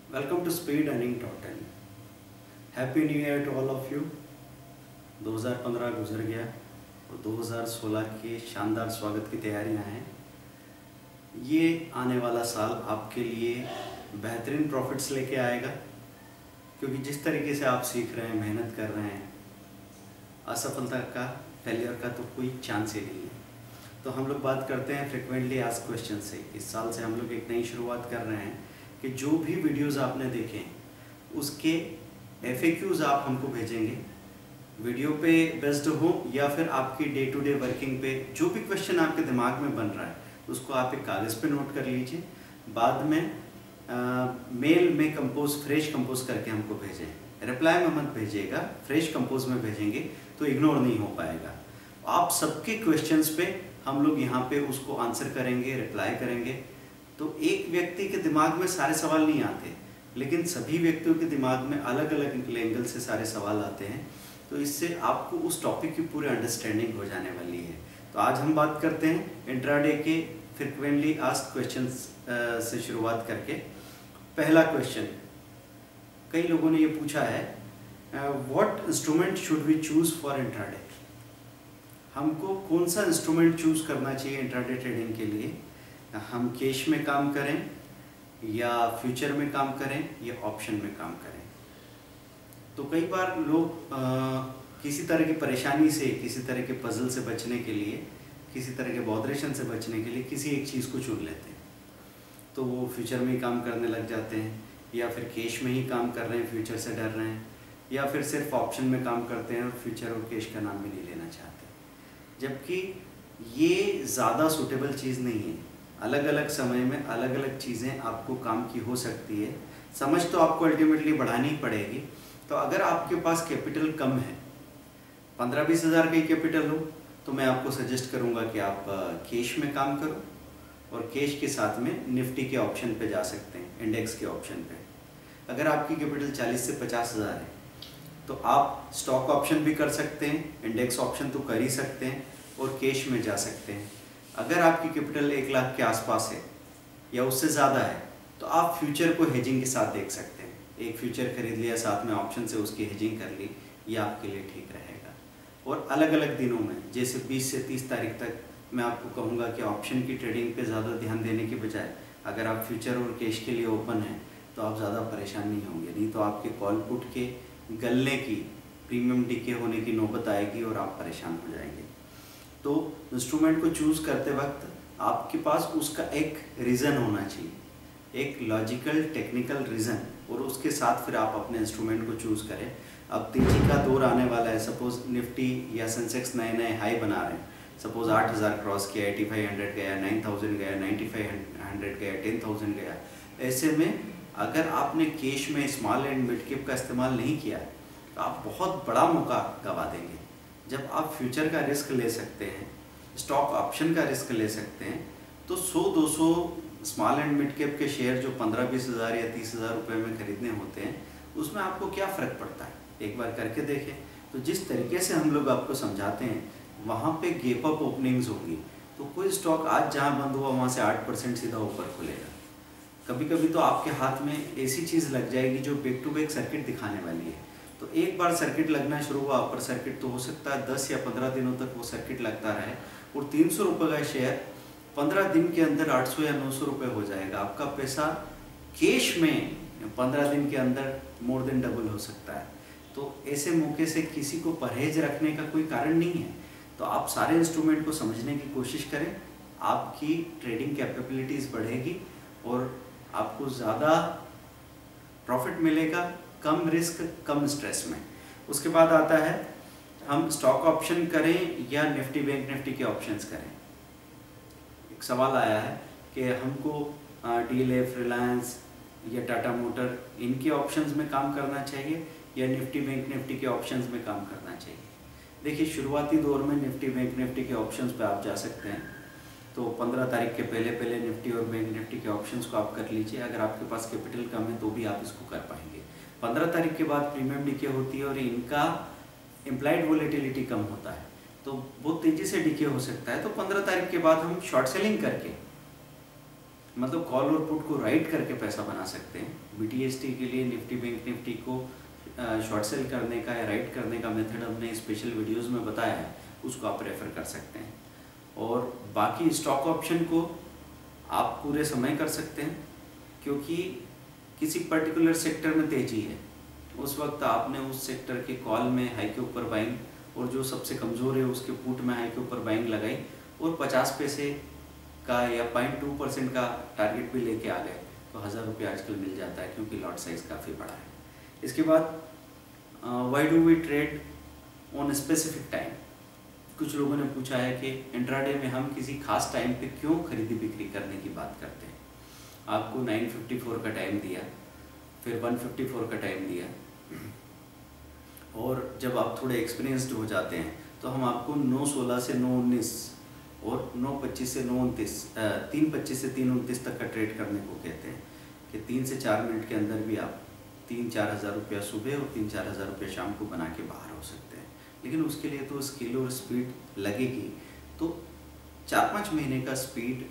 Welcome to speed earning dot in. Happy new year to all of you. 2015 गुजर गया और 2016 के शानदार स्वागत की तैयारियां हैं। ये आने वाला साल आपके लिए बेहतरीन प्रॉफिट्स लेके आएगा, क्योंकि जिस तरीके से आप सीख रहे हैं, मेहनत कर रहे हैं, असफलता का, फेलियर का तो कोई चांस ही नहीं है। तो हम लोग बात करते हैं फ्रिक्वेंटली आस्क्ड क्वेश्चन से। इस साल से हम लोग एक नई शुरुआत कर रहे हैं कि जो भी वीडियोस आपने देखे उसके FAQs आप हमको भेजेंगे, वीडियो पे बेस्ड हो या फिर आपकी डे टू डे वर्किंग पे जो भी क्वेश्चन आपके दिमाग में बन रहा है उसको आप एक कागज़ पे नोट कर लीजिए। बाद में मेल में फ्रेश कंपोज करके हमको भेजें। रिप्लाई में मत भेजिएगा, फ्रेश कंपोज में भेजेंगे तो इग्नोर नहीं हो पाएगा। आप सबके क्वेश्चंस पे हम लोग यहाँ पे उसको आंसर करेंगे, रिप्लाई करेंगे। तो एक व्यक्ति के दिमाग में सारे सवाल नहीं आते, लेकिन सभी व्यक्तियों के दिमाग में अलग अलग एंगल से सारे सवाल आते हैं। तो इससे आपको उस टॉपिक की पूरी अंडरस्टैंडिंग हो जाने वाली है। तो आज हम बात करते हैं इंट्राडे के फ्रिक्वेंटली आस्क्ड क्वेश्चंस से शुरुआत करके। पहला क्वेश्चन कई लोगों ने ये पूछा है, what instrument should we choose for intraday. हमको कौन सा इंस्ट्रूमेंट चूज़ करना चाहिए इंट्राडे ट्रेडिंग के लिए। हम कैश में काम करें या फ्यूचर में काम करें या ऑप्शन में काम करें। तो कई बार लोग किसी तरह की परेशानी से, किसी तरह के पजल से बचने के लिए, किसी तरह के बॉदरेशन से बचने के लिए किसी एक चीज़ को चुन लेते हैं। तो वो फ्यूचर में ही काम करने लग जाते हैं, या फिर कैश में ही काम कर रहे हैं, फ्यूचर से डर रहे हैं, या फिर सिर्फ ऑप्शन में काम करते हैं और फ्यूचर और कैश का नाम भी नहीं लेना चाहते। जबकि ये ज़्यादा सूटेबल चीज़ नहीं है। अलग अलग समय में अलग अलग चीज़ें आपको काम की हो सकती है। समझ तो आपको अल्टीमेटली बढ़ानी ही पड़ेगी। तो अगर आपके पास कैपिटल कम है, 15-20 हज़ार का ही कैपिटल हो, तो मैं आपको सजेस्ट करूंगा कि आप कैश में काम करो और कैश के साथ में निफ्टी के ऑप्शन पे जा सकते हैं, इंडेक्स के ऑप्शन पे। अगर आपकी कैपिटल 40 से 50 हज़ार है तो आप स्टॉक ऑप्शन भी कर सकते हैं, इंडेक्स ऑप्शन तो कर ही सकते हैं और कैश में जा सकते हैं। अगर आपकी कैपिटल 1 लाख के आसपास है या उससे ज़्यादा है तो आप फ्यूचर को हेजिंग के साथ देख सकते हैं। एक फ्यूचर खरीद लिया, साथ में ऑप्शन से उसकी हेजिंग कर ली, ये आपके लिए ठीक रहेगा। और अलग अलग दिनों में, जैसे 20 से 30 तारीख तक मैं आपको कहूँगा कि ऑप्शन की ट्रेडिंग पे ज़्यादा ध्यान देने के बजाय अगर आप फ्यूचर और कैश के लिए ओपन हैं तो आप ज़्यादा परेशान नहीं होंगे। नहीं तो आपके कॉल पुट के गलने की, प्रीमियम डीके होने की नौबत आएगी और आप परेशान हो जाएंगे। तो इंस्ट्रूमेंट को चूज़ करते वक्त आपके पास उसका एक रीज़न होना चाहिए, एक लॉजिकल टेक्निकल रीज़न, और उसके साथ फिर आप अपने इंस्ट्रूमेंट को चूज़ करें। अब तेजी का दौर आने वाला है। सपोज़ निफ्टी या सेंसेक्स नए नए हाई बना रहे हैं। सपोज़ 8000 क्रॉस किया, 8500 गया, 9000 गया, 9500 गया, 10000 गया। ऐसे में अगर आपने कैश में स्मॉल एंड मिड कैप का इस्तेमाल नहीं किया तो आप बहुत बड़ा मौका गंवा देंगे। जब आप फ्यूचर का रिस्क ले सकते हैं, स्टॉक ऑप्शन का रिस्क ले सकते हैं, तो 100-200 स्मॉल एंड मिड कैप के शेयर जो 15-20 हज़ार या 30 हज़ार रुपये में खरीदने होते हैं, उसमें आपको क्या फ़र्क पड़ता है, एक बार करके देखें। तो जिस तरीके से हम लोग आपको समझाते हैं वहाँ पे गैप अप ओपनिंग्स होंगी। तो कोई स्टॉक आज जहाँ बंद हुआ वहाँ से 8% सीधा ऊपर खुलेगा। कभी कभी तो आपके हाथ में ऐसी चीज़ लग जाएगी जो बैक टू बैक सर्किट दिखाने वाली है। तो एक बार सर्किट लगना शुरू हुआ, अपर सर्किट, तो हो सकता है 10 या 15 दिनों तक वो सर्किट लगता रहे और 300 रुपये का शेयर 15 दिन के अंदर 800 या 900 रुपये हो जाएगा। आपका पैसा कैश में 15 दिन के अंदर मोर देन डबल हो सकता है। तो ऐसे मौके से किसी को परहेज रखने का कोई कारण नहीं है। तो आप सारे इंस्ट्रूमेंट को समझने की कोशिश करें, आपकी ट्रेडिंग कैपेबिलिटीज़ बढ़ेगी और आपको ज़्यादा प्रॉफिट मिलेगा, कम रिस्क, कम स्ट्रेस में। उसके बाद आता है हम स्टॉक ऑप्शन करें या निफ्टी बैंक निफ्टी के ऑप्शंस करें। एक सवाल आया है कि हमको DLF, रिलायंस या टाटा मोटर, इनके ऑप्शंस में काम करना चाहिए या निफ्टी बैंक निफ्टी के ऑप्शंस में काम करना चाहिए। देखिए, शुरुआती दौर में निफ्टी बैंक निफ्टी के ऑप्शंस पे आप जा सकते हैं। तो 15 तारीख के पहले निफ्टी और बैंक निफ्टी के ऑप्शंस को आप कर लीजिए। अगर आपके पास कैपिटल कम है तो भी आप इसको कर पाएंगे। 15 तारीख के बाद प्रीमियम डीके होती है और इनका इम्प्लाइड वोलेटिलिटी कम होता है, तो बहुत तेज़ी से डीके हो सकता है। तो 15 तारीख के बाद हम शॉर्ट सेलिंग करके मतलब कॉल और पुट को राइट करके पैसा बना सकते हैं। BTST के लिए निफ्टी बैंक निफ्टी को शॉर्ट सेल करने का या राइट करने का मेथड हमने स्पेशल वीडियोस में बताया है, उसको आप रेफ़र कर सकते हैं। और बाकी स्टॉक ऑप्शन को आप पूरे समय कर सकते हैं, क्योंकि किसी पर्टिकुलर सेक्टर में तेज़ी है, उस वक्त आपने उस सेक्टर के कॉल में हाई के ऊपर बाइंग और जो सबसे कमज़ोर है उसके पुट में हाई के ऊपर बाइंग लगाई और 50 पैसे का या 0.2% का टारगेट भी लेके आ गए, तो 1000 रुपये आजकल मिल जाता है, क्योंकि लॉट साइज़ काफ़ी बड़ा है। इसके बाद why do we trade on specific time. कुछ लोगों ने पूछा है कि इंट्राडे में हम किसी खास टाइम पे क्यों खरीदी बिक्री करने की बात करते हैं। आपको 9:54 का टाइम दिया, फिर 1:54 का टाइम दिया, और जब आप थोड़े एक्सपीरियंस्ड हो जाते हैं तो हम आपको 9:16 से 9:19 और 9:25 से 9:29 3:25 से 3:29 तक का ट्रेड करने को कहते हैं, कि 3 से 4 मिनट के अंदर भी आप 3-4 हज़ार रुपया सुबह और 3-4 हज़ार रुपया शाम को बना के बाहर हो सकते हैं। लेकिन उसके लिए तो स्किल और स्पीड लगेगी। तो 4-5 महीने का स्पीड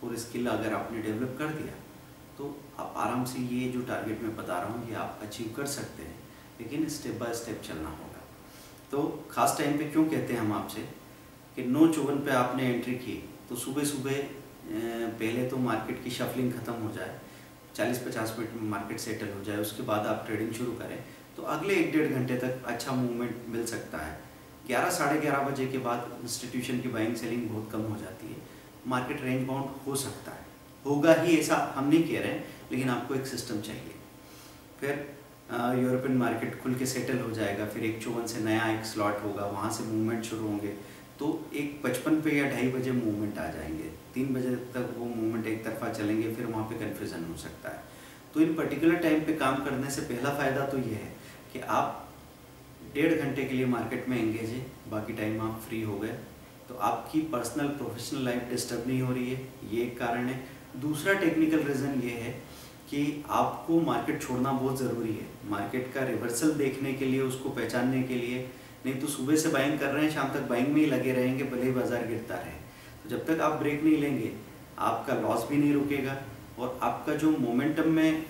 और स्किल अगर आपने डेवलप कर दिया तो आप आराम से ये जो टारगेट मैं बता रहा हूँ ये आप अचीव कर सकते हैं, लेकिन स्टेप बाय स्टेप चलना होगा। तो ख़ास टाइम पे क्यों कहते हैं हम आपसे कि 9:54 पे आपने एंट्री की, तो सुबह सुबह पहले तो मार्केट की शफलिंग ख़त्म हो जाए, 40-50 मिनट में मार्केट सेटल हो जाए, उसके बाद आप ट्रेडिंग शुरू करें, तो अगले 1-1.5 घंटे तक अच्छा मूवमेंट मिल सकता है। 11-11:30 बजे के बाद इंस्टीट्यूशन की बाइंग सेलिंग बहुत कम हो जाती है, मार्केट रेंज बाउंड हो सकता है, होगा ही ऐसा हम नहीं कह रहे हैं, लेकिन आपको एक सिस्टम चाहिए। फिर यूरोपियन मार्केट खुल के सेटल हो जाएगा, फिर 1:54 से नया एक स्लॉट होगा, वहाँ से मूवमेंट शुरू होंगे, तो 1:55 पे या 2:30 बजे मूवमेंट आ जाएंगे, 3 बजे तक वो मूवमेंट एक तरफा चलेंगे, फिर वहाँ पे कन्फ्यूज़न हो सकता है। तो इन पर्टिकुलर टाइम पे काम करने से पहला फ़ायदा तो ये है कि आप 1.5 घंटे के लिए मार्केट में एंगेज है, बाकी टाइम आप फ्री हो गए, तो आपकी पर्सनल प्रोफेशनल लाइफ डिस्टर्ब नहीं हो रही है, ये एक कारण है। दूसरा टेक्निकल रीज़न ये है कि आपको मार्केट छोड़ना बहुत ज़रूरी है, मार्केट का रिवर्सल देखने के लिए, उसको पहचानने के लिए। नहीं तो सुबह से बाइंग कर रहे हैं, शाम तक बाइंग में ही लगे रहेंगे, भले ही बाजार गिरता रहे। तो जब तक आप ब्रेक नहीं लेंगे आपका लॉस भी नहीं रुकेगा, और आपका जो मोमेंटम में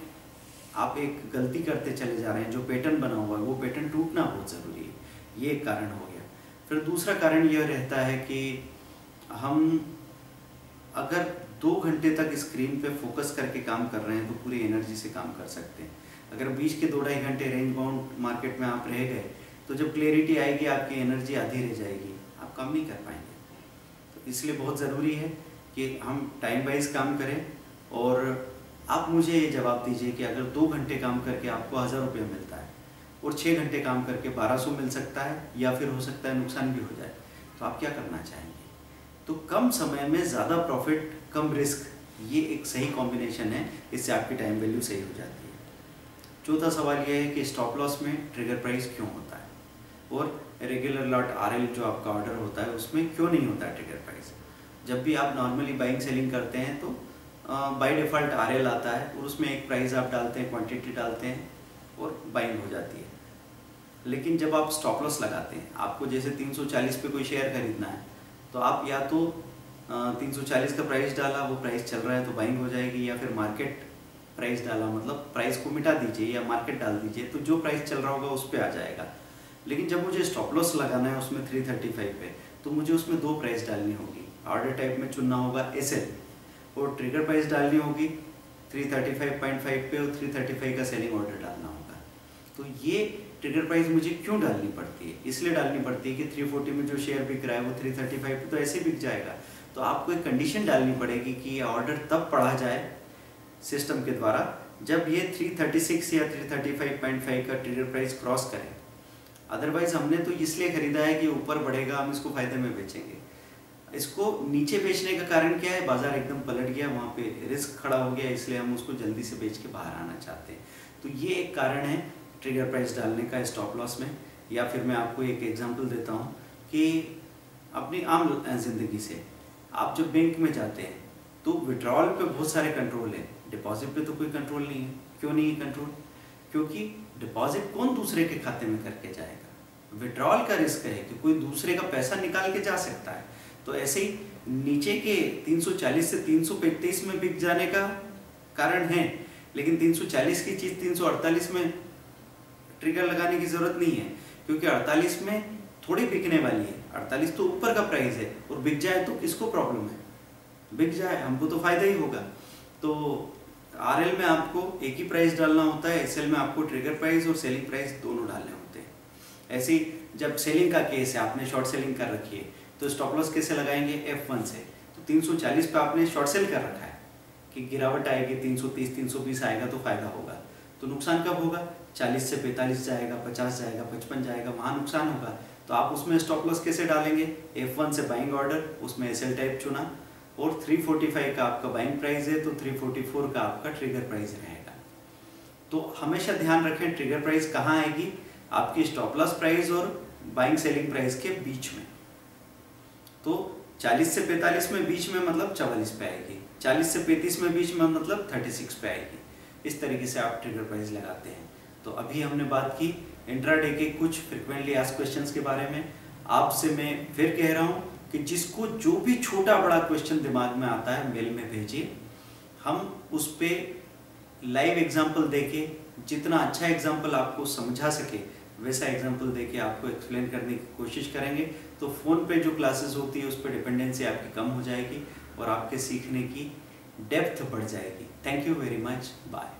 आप एक गलती करते चले जा रहे हैं, जो पैटर्न बना हुआ है वो पैटर्न टूटना बहुत ज़रूरी है, ये एक कारण हो गया। फिर दूसरा कारण यह रहता है कि हम अगर 2 घंटे तक स्क्रीन पे फोकस करके काम कर रहे हैं तो पूरी एनर्जी से काम कर सकते हैं। अगर बीच के 2-2.5 घंटे रेंज बाउंड मार्केट में आप रह गए तो जब क्लैरिटी आएगी आपकी एनर्जी आधी रह जाएगी, आप काम नहीं कर पाएंगे। तो इसलिए बहुत ज़रूरी है कि हम टाइम वाइज काम करें। और आप मुझे ये जवाब दीजिए कि अगर 2 घंटे काम करके आपको 1000 रुपये मिलता है और 6 घंटे काम करके 1200 मिल सकता है, या फिर हो सकता है नुकसान भी हो जाए, तो आप क्या करना चाहेंगे? तो कम समय में ज़्यादा प्रॉफिट कम रिस्क, ये एक सही कॉम्बिनेशन है, इससे आपकी टाइम वैल्यू सही हो जाती है। चौथा सवाल यह है कि स्टॉप लॉस में ट्रिगर प्राइस क्यों होता है, और रेगुलर लॉट RL जो आपका ऑर्डर होता है उसमें क्यों नहीं होता है ट्रिगर प्राइस। जब भी आप नॉर्मली बाइंग सेलिंग करते हैं तो बाय डिफ़ॉल्ट RL आता है, और उसमें एक प्राइस आप डालते हैं, क्वांटिटी डालते हैं और बाइंग हो जाती है। लेकिन जब आप स्टॉप लॉस लगाते हैं, आपको जैसे 340 पे कोई शेयर खरीदना है, तो आप या तो 340 का प्राइस डाला, वो प्राइस चल रहा है तो बाइंग हो जाएगी, या फिर मार्केट प्राइस डाला, मतलब प्राइस को मिटा दीजिए या मार्केट डाल दीजिए, तो जो प्राइस चल रहा होगा उस पर आ जाएगा। लेकिन जब मुझे स्टॉप लॉस लगाना है उसमें 335 पे, तो मुझे उसमें 2 प्राइस डालनी होगी। ऑर्डर टाइप में चुनना होगा SL, और ट्रिगर प्राइस डालनी होगी 335.5 पे, और 335 का सेलिंग ऑर्डर डालना होगा। तो ये ट्रिगर प्राइस मुझे क्यों डालनी पड़ती है? इसलिए डालनी पड़ती है कि 340 में जो शेयर बिक रहा है वो 335 पे तो ऐसे बिक जाएगा। तो आपको एक कंडीशन डालनी पड़ेगी कि ये ऑर्डर तब पढ़ा जाए सिस्टम के द्वारा जब ये 336 या 335.5 का ट्रिगर प्राइस क्रॉस करे। अदरवाइज हमने तो इसलिए खरीदा है कि ऊपर बढ़ेगा, हम इसको फायदे में बेचेंगे। इसको नीचे बेचने का कारण क्या है? बाजार एकदम पलट गया, वहाँ पे रिस्क खड़ा हो गया, इसलिए हम उसको जल्दी से बेच के बाहर आना चाहते हैं। तो ये एक कारण है ट्रिगर प्राइस डालने का स्टॉप लॉस में। या फिर मैं आपको एक एग्जांपल देता हूँ कि अपनी आम जिंदगी से, आप जब बैंक में जाते हैं तो विड्रॉल पे बहुत सारे कंट्रोल है, डिपॉजिट पे तो कोई कंट्रोल नहीं है। क्यों नहीं है कंट्रोल? क्योंकि डिपॉजिट कौन दूसरे के खाते में करके जाएगा। विड्रॉल का रिस्क है कि कोई दूसरे का पैसा निकाल के जा सकता है। तो ऐसे ही नीचे के 340 से 335 में बिक जाने का कारण है, लेकिन 340 की चीज 348 में ट्रिगर लगाने की जरूरत नहीं है, क्योंकि 48 में थोड़ी बिकने वाली है। 48 तो ऊपर का प्राइस है और बिक जाए तो किसको प्रॉब्लम है, बिक जाए हमको तो फायदा ही होगा। तो आरएल में आपको एक ही प्राइस डालना होता है, एसएल में आपको ट्रिगर प्राइस और सेलिंग प्राइस दोनों डालने होते हैं। ऐसे ही जब सेलिंग का केस है, आपने शॉर्ट सेलिंग कर रखी है, तो स्टॉप लॉस कैसे लगाएंगे, F1 से। तो 340 पे आपने शॉर्ट सेल कर रखा है कि गिरावट आएगी, 330 320 आएगा तो फायदा होगा। तो नुकसान कब होगा, 40 से 45 जाएगा, 50 जाएगा, 55 जाएगा, वहाँ नुकसान होगा। तो आप उसमें स्टॉप लॉस कैसे डालेंगे, F1 से बाइंग ऑर्डर, उसमें एसएल टाइप चुना, और 345 का आपका बाइंग प्राइस है तो 344 का आपका ट्रिगर प्राइस रहेगा। तो हमेशा ध्यान रखें ट्रिगर प्राइस कहाँ आएगी, आपकी स्टॉप लॉस प्राइस और बाइंग सेलिंग प्राइस के बीच में। तो 40 से 45 में बीच में मतलब 44 पे आएगी, 40 से 35 में बीच में मतलब 36 पे आएगी। इस तरीके से आप ट्रिगर प्राइस लगाते हैं। तो अभी हमने बात की इंट्राडे के कुछ फ्रिक्वेंटली आस्क्ड क्वेश्चंस के बारे में। आपसे मैं फिर कह रहा हूँ कि जिसको जो भी छोटा बड़ा क्वेश्चन दिमाग में आता है मेल में भेजिए, हम उस पर लाइव एग्जाम्पल देके, जितना अच्छा एग्जाम्पल आपको समझा सके वैसा एग्जाम्पल देके आपको एक्सप्लेन करने की कोशिश करेंगे। तो फ़ोन पे जो क्लासेस होती है उस पर डिपेंडेंसी आपकी कम हो जाएगी और आपके सीखने की डेप्थ बढ़ जाएगी। Thank you very much, bye.